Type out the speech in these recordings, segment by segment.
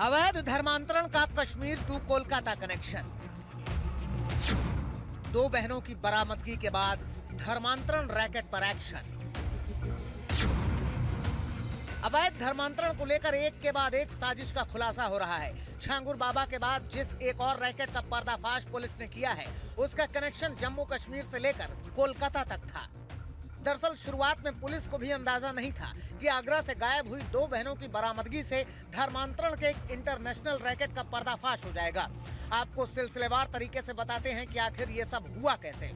अवैध धर्मांतरण का कश्मीर टू कोलकाता कनेक्शन। दो बहनों की बरामदगी के बाद धर्मांतरण रैकेट पर एक्शन। अवैध धर्मांतरण को लेकर एक के बाद एक साजिश का खुलासा हो रहा है। छांगुर बाबा के बाद जिस एक और रैकेट का पर्दाफाश पुलिस ने किया है, उसका कनेक्शन जम्मू कश्मीर से लेकर कोलकाता तक था। दरअसल शुरुआत में पुलिस को भी अंदाजा नहीं था कि आगरा से गायब हुई दो बहनों की बरामदगी से धर्मांतरण के एक इंटरनेशनल रैकेट का पर्दाफाश हो जाएगा। आपको सिलसिलेवार तरीके से बताते हैं कि आखिर ये सब हुआ कैसे।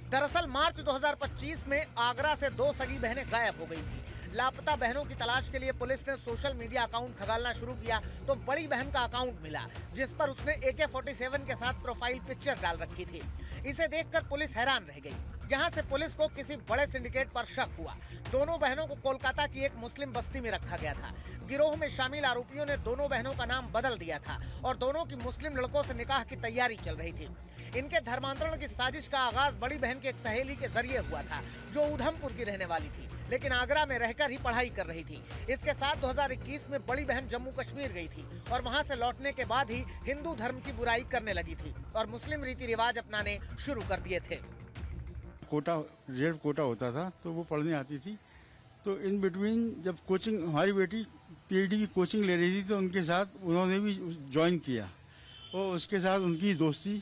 दरअसल मार्च 2025 में आगरा से दो सगी बहनें गायब हो गई थी। लापता बहनों की तलाश के लिए पुलिस ने सोशल मीडिया अकाउंट खंगालना शुरू किया तो बड़ी बहन का अकाउंट मिला, जिस पर उसने AK-47 के साथ प्रोफाइल पिक्चर डाल रखी थी। इसे देखकर पुलिस हैरान रह गई। यहाँ से पुलिस को किसी बड़े सिंडिकेट पर शक हुआ। दोनों बहनों को कोलकाता की एक मुस्लिम बस्ती में रखा गया था। गिरोह में शामिल आरोपियों ने दोनों बहनों का नाम बदल दिया था और दोनों की मुस्लिम लड़कों से निकाह की तैयारी चल रही थी। इनके धर्मांतरण की साजिश का आगाज बड़ी बहन की एक सहेली के जरिए हुआ था, जो उधमपुर की रहने वाली थी, लेकिन आगरा में रहकर ही पढ़ाई कर रही थी। इसके साथ 2021 में बड़ी बहन जम्मू कश्मीर गई थी और वहां से लौटने के बाद ही हिंदू धर्म की बुराई करने लगी थी और मुस्लिम रीति रिवाज अपनाने शुरू कर दिए थे। कोटा रेड कोटा होता था तो वो पढ़ने आती थी। तो इन बिटवीन जब कोचिंग हमारी बेटी PhD की कोचिंग ले रही थी तो उनके साथ उन्होंने भी ज्वाइन किया और उसके साथ उनकी दोस्ती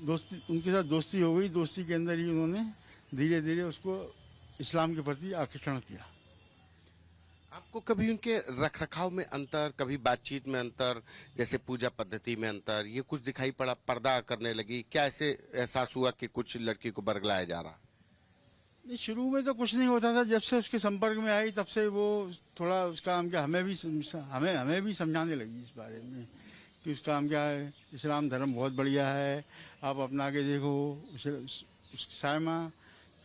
उनके साथ दोस्ती हो गई। दोस्ती के अंदर ही उन्होंने धीरे धीरे उसको इस्लाम के प्रति आकर्षण किया। आपको कभी उनके रखरखाव में अंतर, कभी बातचीत में अंतर, जैसे पूजा पद्धति में अंतर, ये कुछ दिखाई पड़ा? पर्दा करने लगी क्या? ऐसे एहसास हुआ कि कुछ लड़की को बरगलाया जा रहा? नहीं, शुरू में तो कुछ नहीं होता था। जब से उसके संपर्क में आई तब से वो थोड़ा उसका हम क्या हमें भी समझाने लगी इस बारे में कि उसका हम क्या है, इस्लाम धर्म बहुत बढ़िया है, आप अपना के देखो। सायमा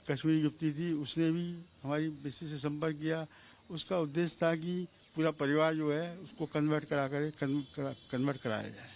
कश्मीरी युवती थी, उसने भी हमारी बेसिस से संपर्क किया। उसका उद्देश्य था कि पूरा परिवार जो है उसको कन्वर्ट कराया जाए।